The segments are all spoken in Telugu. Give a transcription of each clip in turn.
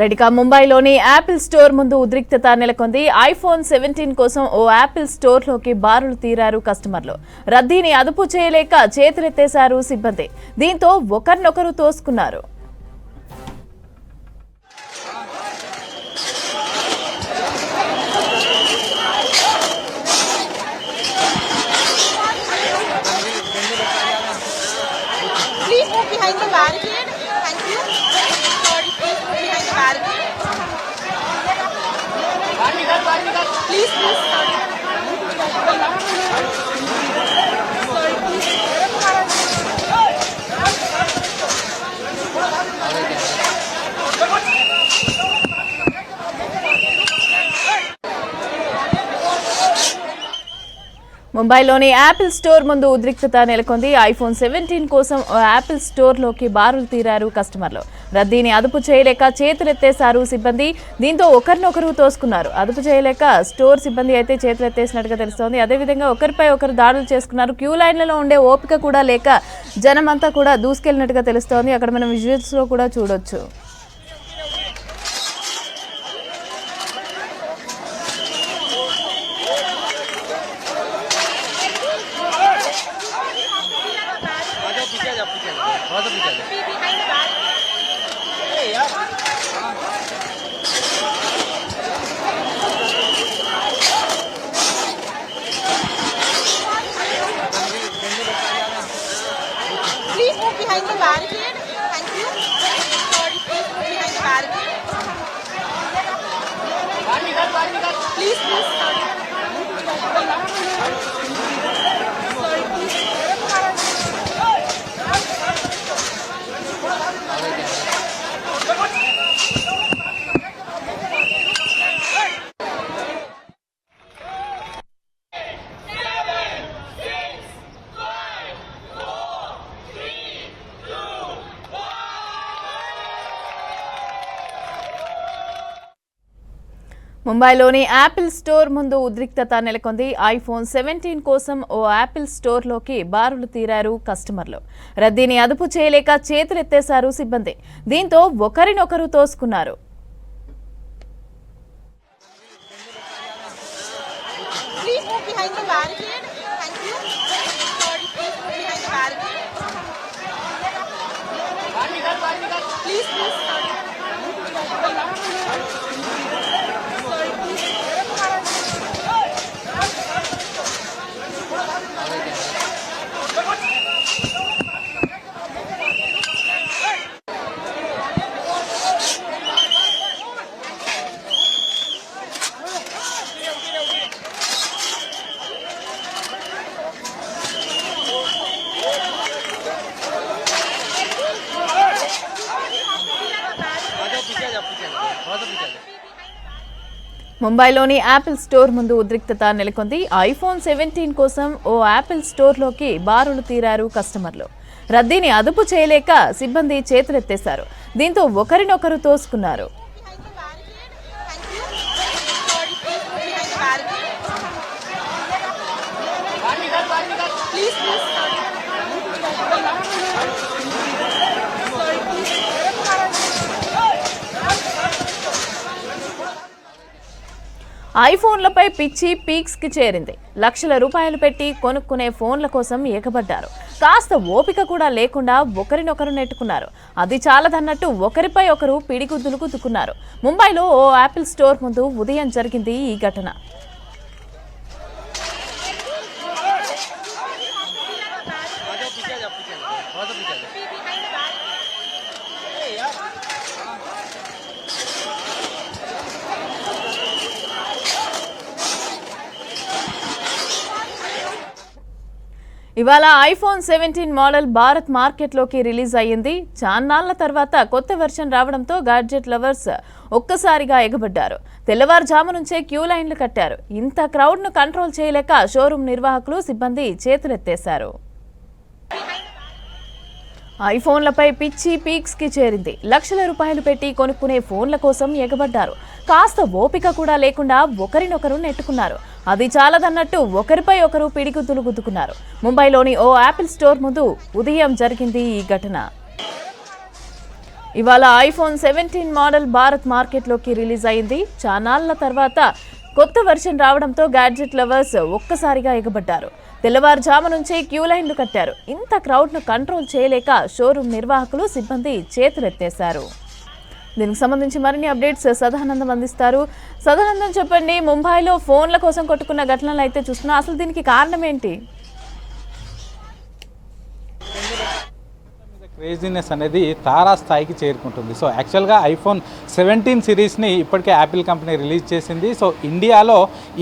రెడికా ముంబైలోని యాపిల్ స్టోర్ ముందు ఉద్రిక్తత నెలకొంది. ఐఫోన్ 17 కోసం ఓ యాపిల్ స్టోర్లోకి బారులు తీరారు కస్టమర్లు. రద్దీని అదుపు చేయలేక చేతులెత్తేశారు సిబ్బంది. దీంతో ఒకరినొకరు తోసుకున్నారు. ముంబైలోని యాపిల్ స్టోర్ ముందు ఉద్రిక్తత నెలకొంది. ఐఫోన్ 17 కోసం ఓ యాపిల్ స్టోర్లోకి బారులు తీరారు కస్టమర్లు. రద్దీని అదుపు చేయలేక చేతులెత్తేశారు సిబ్బంది. దీంతో ఒకరినొకరు తోసుకున్నారు. అదుపు చేయలేక స్టోర్ సిబ్బంది అయితే చేతులెత్తేసినట్టుగా తెలుస్తోంది. అదేవిధంగా ఒకరిపై ఒకరు దాడులు చేసుకున్నారు. క్యూ లైన్లలో ఉండే ఓపిక కూడా లేక జనమంతా కూడా దూసుకెళ్లినట్టుగా తెలుస్తోంది. అక్కడ మనం విజువల్స్ లో కూడా చూడొచ్చు. Please move behind the barricade. Thank you. Sorry, please move behind the barricade. Please, please. Sorry, please. ముంబైలోని యాపిల్ స్టోర్ ముందు ఉద్రిక్తత నెలకొంది. ఐఫోన్ 17 కోసం ఓ యాపిల్ స్టోర్లోకి బారులు తీరారు కస్టమర్లు. రద్దీని అదుపు చేయలేక చేతులెత్తేశారు సిబ్బంది. దీంతో ఒకరినొకరు తోసుకున్నారు. ముంబైలోని యాపిల్ స్టోర్ ముందు ఉద్రిక్తత నెలకొంది. ఐఫోన్ 17 కోసం ఓ యాపిల్ స్టోర్లోకి బారులు తీరారు కస్టమర్లు. రద్దీని అదుపు చేయలేక సిబ్బంది చేతులెత్తేశారు. దీంతో ఒకరినొకరు తోసుకున్నారు. ఐఫోన్లపై పిచ్చి పీక్స్ కి చేరింది. లక్షల రూపాయలు పెట్టి కొనుక్కునే ఫోన్ల కోసం ఎగబడ్డారు. కాస్త ఓపిక కూడా లేకుండా ఒకరినొకరు నెట్టుకున్నారు. అది చాలదన్నట్టు ఒకరిపై ఒకరు పిడిగుద్దులు గుద్దుకున్నారు. ముంబైలో ఓ యాపిల్ స్టోర్ ముందు ఉదయం జరిగింది ఈ ఘటన. ఇవాళ ఐఫోన్ 17 మోడల్ భారత్ మార్కెట్లోకి రిలీజ్ అయ్యింది. చాన్నాళ్ల తర్వాత కొత్త వెర్షన్ రావడంతో గాడ్జెట్ లవర్స్ ఒక్కసారిగా ఎగబడ్డారు. తెల్లవారుజాము నుంచే క్యూ లైన్లు కట్టారు. ఇంత క్రౌడ్ను కంట్రోల్ చేయలేక షోరూం నిర్వాహకులు సిబ్బంది చేతులెత్తేశారు. ఐఫోన్లపై పిచ్చి పీక్స్ కి చేరింది. లక్షల రూపాయలు పెట్టి కొనుక్కునే ఫోన్ల కోసం ఎగబడ్డారు. కాస్త ఓపిక కూడా లేకుండా ఒకరినొకరు నెట్టుకున్నారు. అది చాలదన్నట్టు ఒకరిపై ఒకరు పిడిగుద్దులు గుద్దుకున్నారు. ముంబైలోని ఓ యాపిల్ స్టోర్ ముందు ఉదయం జరిగింది ఈ ఘటన. ఇవాళ ఐఫోన్ 17 మోడల్ భారత్ మార్కెట్లోకి రిలీజ్ అయింది. చానాళ్ల తర్వాత కొత్త వెర్షన్ రావడంతో గ్యాడ్జెట్ లవర్స్ ఒక్కసారిగా ఎగబడ్డారు. తెల్లవారుజాము నుంచే క్యూ లైన్లు కట్టారు. ఇంత క్రౌడ్ను కంట్రోల్ చేయలేక షోరూమ్ నిర్వాహకులు, సిబ్బంది చేతులెత్తేశారు. దీనికి సంబంధించి మరిన్ని అప్డేట్స్ సదానందం అందిస్తారు. సదానందం, చెప్పండి, ముంబైలో ఫోన్ల కోసం కొట్టుకున్న ఘటనలు అయితే చూస్తున్నా, అసలు దీనికి కారణం ఏంటి? క్రేజీనెస్ అనేది తారాస్థాయికి చేరుకుంటుంది. సో యాక్చువల్గా ఐఫోన్ 17 సిరీస్ని ఇప్పటికే యాపిల్ కంపెనీ రిలీజ్ చేసింది. సో ఇండియాలో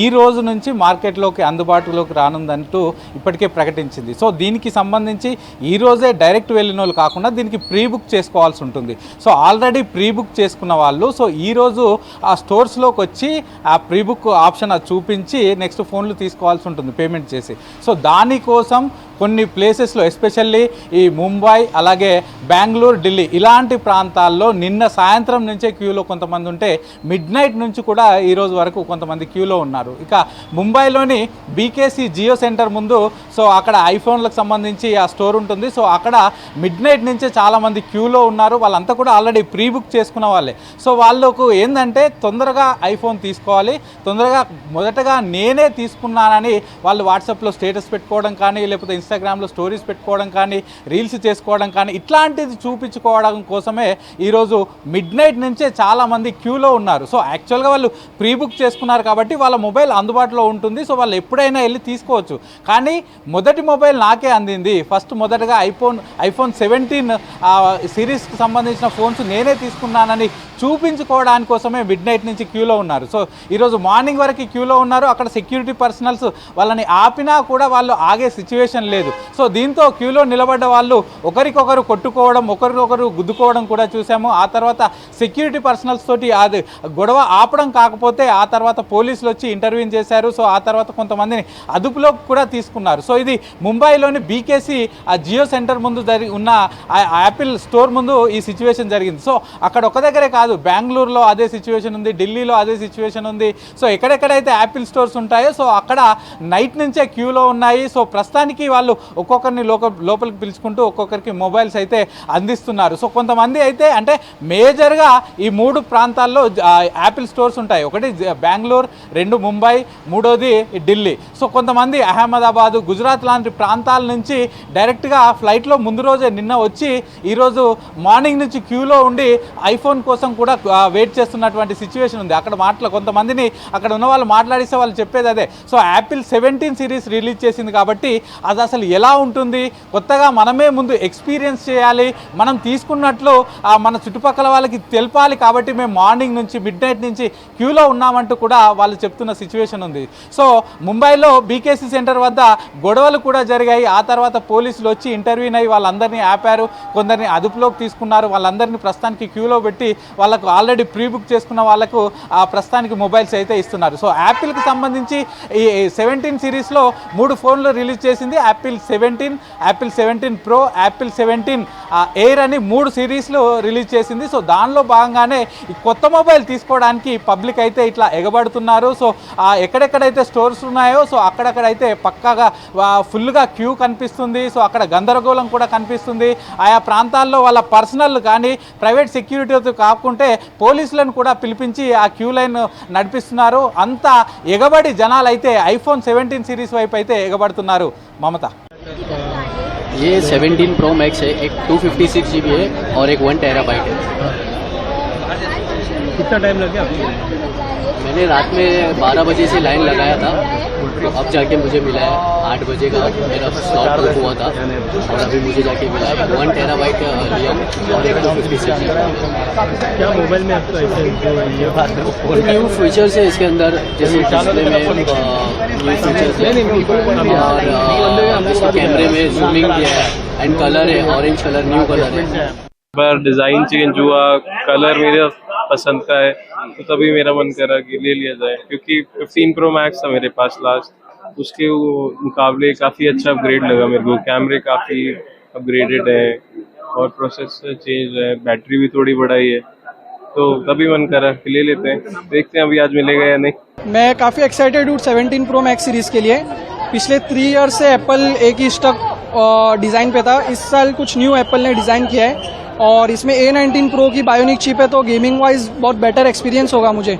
ఈ రోజు నుంచి మార్కెట్లోకి అందుబాటులోకి రానుందంటూ ఇప్పటికే ప్రకటించింది. సో దీనికి సంబంధించి ఈ రోజే డైరెక్ట్ వెళ్ళిన వాళ్ళు కాకుండా దీనికి ప్రీ బుక్ చేసుకోవాల్సి ఉంటుంది. సో ఆల్రెడీ ప్రీ బుక్ చేసుకున్న వాళ్ళు సో ఈరోజు ఆ స్టోర్స్లోకి వచ్చి ఆ ప్రీ బుక్ ఆప్షన్ అది చూపించి నెక్స్ట్ ఫోన్లు తీసుకోవాల్సి ఉంటుంది పేమెంట్ చేసి. సో దానికోసం కొన్ని ప్లేసెస్లో ఎస్పెషల్లీ ఈ ముంబై, అలాగే బెంగళూరు, ఢిల్లీ ఇలాంటి ప్రాంతాల్లో నిన్న సాయంత్రం నుంచే క్యూలో కొంతమంది ఉంటే మిడ్ నైట్ నుంచి కూడా ఈరోజు వరకు కొంతమంది క్యూలో ఉన్నారు. ఇక ముంబైలోని బీకేసీ జియో సెంటర్ ముందు సో అక్కడ ఐఫోన్లకు సంబంధించి ఆ స్టోర్ ఉంటుంది. సో అక్కడ మిడ్ నైట్ నుంచే చాలామంది క్యూలో ఉన్నారు. వాళ్ళంతా కూడా ఆల్రెడీ ప్రీ బుక్ చేసుకున్న వాళ్ళే. సో వాళ్ళకు ఏంటంటే తొందరగా ఐఫోన్ తీసుకోవాలి, తొందరగా మొదటగా నేనే తీసుకున్నానని వాళ్ళు వాట్సాప్లో స్టేటస్ పెట్టుకోవడం కానీ, లేకపోతే ఇన్స్టాగ్రామ్లో స్టోరీస్ పెట్టుకోవడం కానీ, రీల్స్ చేసుకోవడం కానీ ఇట్లాంటిది చూపించుకోవడం కోసమే ఈరోజు మిడ్ నైట్ నుంచే చాలామంది క్యూలో ఉన్నారు. సో యాక్చువల్గా వాళ్ళు ప్రీ బుక్ చేసుకున్నారు కాబట్టి వాళ్ళ మొబైల్ అందుబాటులో ఉంటుంది. సో వాళ్ళు ఎప్పుడైనా వెళ్ళి తీసుకోవచ్చు. కానీ మొదటి మొబైల్ నాకే అందింది. మొదటగా ఐఫోన్ 17 సిరీస్కి సంబంధించిన ఫోన్స్ నేనే తీసుకున్నానని చూపించుకోవడానికి కోసమే మిడ్ నైట్ నుంచి క్యూలో ఉన్నారు. సో ఈరోజు మార్నింగ్ వరకు క్యూలో ఉన్నారు. అక్కడ సెక్యూరిటీ పర్సనల్స్ వాళ్ళని ఆపినా కూడా వాళ్ళు ఆగే సిచ్యువేషన్ లేదు. సో దీంతో క్యూలో నిలబడ్డ వాళ్ళు ఒకరికొకరు కొట్టుకోవడం, ఒకరికొకరు గుద్దుకోవడం కూడా చూసాము. ఆ తర్వాత సెక్యూరిటీ పర్సనల్స్ తోటి అది గొడవ ఆపడం కాకపోతే ఆ తర్వాత పోలీసులు వచ్చి ఇంటర్వ్యూ చేశారు. సో ఆ తర్వాత కొంతమందిని అదుపులోకి కూడా తీసుకున్నారు. సో ఇది ముంబైలోని బీకేసీ ఆ జియో సెంటర్ ముందు ఉన్న యాపిల్ స్టోర్ ముందు ఈ సిచ్యువేషన్ జరిగింది. సో అక్కడ ఒక దగ్గరే కాదు, బెంగళూరులో అదే సిచ్యువేషన్ ఉంది, ఢిల్లీలో అదే సిచ్యువేషన్ ఉంది. సో ఎక్కడెక్కడైతే యాపిల్ స్టోర్స్ ఉంటాయో సో అక్కడ నైట్ నుంచే క్యూలో ఉన్నాయి. సో ప్రస్తుతానికి వాళ్ళు ఒక్కొక్కరిని లోపలికి పిలుచుకుంటూ ఒక్కొక్కరికి మొబైల్స్ అయితే అందిస్తున్నారు. సో కొంతమంది అయితే అంటే మేజర్గా ఈ 3 ప్రాంతాల్లో యాపిల్ స్టోర్స్ ఉంటాయి. ఒకటి బెంగళూరు, 2 ముంబై, 3వది ఢిల్లీ. సో కొంతమంది అహ్మదాబాదు, గుజరాత్ లాంటి ప్రాంతాల నుంచి డైరెక్ట్గా ఫ్లైట్లో ముందు రోజే నిన్న వచ్చి ఈరోజు మార్నింగ్ నుంచి క్యూలో ఉండి ఐఫోన్ కోసం కూడా వెయిట్ చేస్తున్నటువంటి సిచ్యువేషన్ ఉంది. అక్కడ కొంతమందిని అక్కడ ఉన్న వాళ్ళు మాట్లాడిస్తే వాళ్ళు చెప్పేది అదే. సో యాపిల్ 17 సిరీస్ రిలీజ్ చేసింది కాబట్టి అది అసలు ఎలా ఉంటుంది, కొత్తగా మనమే ముందు ఎక్స్పీరియన్స్ చేయాలి, మనం తీసుకున్నట్లు మన చుట్టుపక్కల వాళ్ళకి తెలపాలి. కాబట్టి మేము మార్నింగ్ నుంచి మిడ్ నైట్ నుంచి క్యూలో ఉన్నామంటూ కూడా వాళ్ళు చెప్తున్న సిచ్యువేషన్ ఉంది. సో ముంబైలో బీకేసీ సెంటర్ వద్ద గొడవలు కూడా జరిగాయి. ఆ తర్వాత పోలీసులు వచ్చి ఇంటర్వ్యూ అయ్యి వాళ్ళందరినీ ఆపారు, కొందరిని అదుపులోకి తీసుకున్నారు. వాళ్ళందరినీ ప్రస్తుతానికి క్యూలో పెట్టి వాళ్ళకు ఆల్రెడీ ప్రీ బుక్ చేసుకున్న వాళ్ళకు ప్రస్తుతానికి మొబైల్స్ అయితే ఇస్తున్నారు. సో యాపిల్కి సంబంధించి ఈ 17 సిరీస్లో 3 ఫోన్లు రిలీజ్ చేసింది. Apple 17, Apple 17 pro, Apple 17 air అని 3 సిరీస్లు రిలీజ్ చేసింది. సో దానిలో భాగంగానే ఈ కొత్త మొబైల్ తీసుకోవడానికి పబ్లిక్ అయితే ఇట్లా ఎగబడుతున్నారు. సో ఎక్కడెక్కడైతే స్టోర్స్ ఉన్నాయో సో అక్కడక్కడైతే పక్కాగా ఫుల్గా క్యూ కనిపిస్తుంది. సో అక్కడ గందరగోళం కూడా కనిపిస్తుంది. ఆయా ప్రాంతాల్లో వాళ్ళ పర్సనల్ కానీ ప్రైవేట్ సెక్యూరిటీతో కాకుంటే పోలీసులను కూడా పిలిపించి ఆ క్యూ లైన్ నడిపిస్తున్నారు. అంతా ఎగబడి జనాలు అయితే ఐఫోన్ 17 సిరీస్ వైపు అయితే ఎగబడుతున్నారు. మమత, ये 17 प्रो मैक्स है, एक 256 GB है और एक 1 TB है। कितना टाइम लग गया? मैंने रात में 12 बजे से लाइन लगाया था, तो अब जाके मुझे मिला है। 8 बजे का मेरा स्लॉट बुक हुआ था और अभी मुझे जाके मिला है। 1 TB लिया और एक 256 GB। क्या मोबाइल में आपको ऐसे न्यू फीचर्स है इसके अंदर, जैसे डिस्प्ले में न्यू फीचर्स है और इसके कैमरे में जूमिंग किया है एंड कलर है ऑरेंज कलर, न्यू कलर है। बार डिज़ाइन चेंज हुआ, कलर मेरे पसंद का है तो तभी मेरा मन करा कि ले लिया जाए, क्योंकि 15 प्रो मैक्स था मेरे पास लास्ट, उसके मुकाबले काफ़ी अच्छा अपग्रेड लगा मेरे को। कैमरे काफ़ी अपग्रेडेड है और प्रोसेसर चेंज है, बैटरी भी थोड़ी बढ़ाई है, तो तभी मन करा कि ले लेते हैं। देखते हैं अभी आज मिलेगा या नहीं। मैं काफ़ी एक्साइटेड हूँ 17 प्रो मैक्स सीरीज़ के लिए। पिछले 3 ईयर से एप्पल एक ही स्टक डिज़ाइन पे था। इस साल कुछ न्यू एप्पल ने डिज़ाइन किया है। और इसमें A19 Pro की बायोनिक चिप है, तो गेमिंग वाइज बहुत बेटर एक्सपीरियंस होगा मुझे।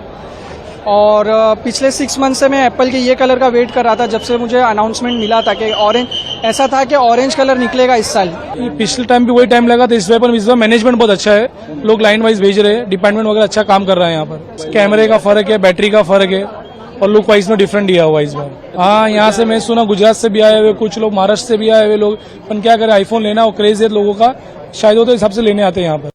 और पिछले 6 मंथ से मैं एप्पल के ये कलर का वेट कर रहा था, जब से मुझे अनाउंसमेंट मिला था कि ऑरेंज, ऐसा था कि ऑरेंज कलर निकलेगा इस साल। ये पिछले टाइम भी वही टाइम लगा था इस बार, पर इस बार मैनेजमेंट बहुत अच्छा है, लोग लाइन वाइज भेज रहे हैं, डिपार्टमेंट वगैरह अच्छा काम कर रहा है यहाँ पर। कैमरे का फर्क है, बैटरी का फर्क है और लुक वाइज में डिफरेंट दिया हुआ इस बार। हाँ, यहाँ से मैं सुना गुजरात से भी आए हुए, कुछ लोग महाराष्ट्र से भी आए हुए लोग, पर क्या करें, आईफोन लेना और क्रेज है लोगों का, शायद वो तो हिसाब से लेने आते हैं यहाँ पर।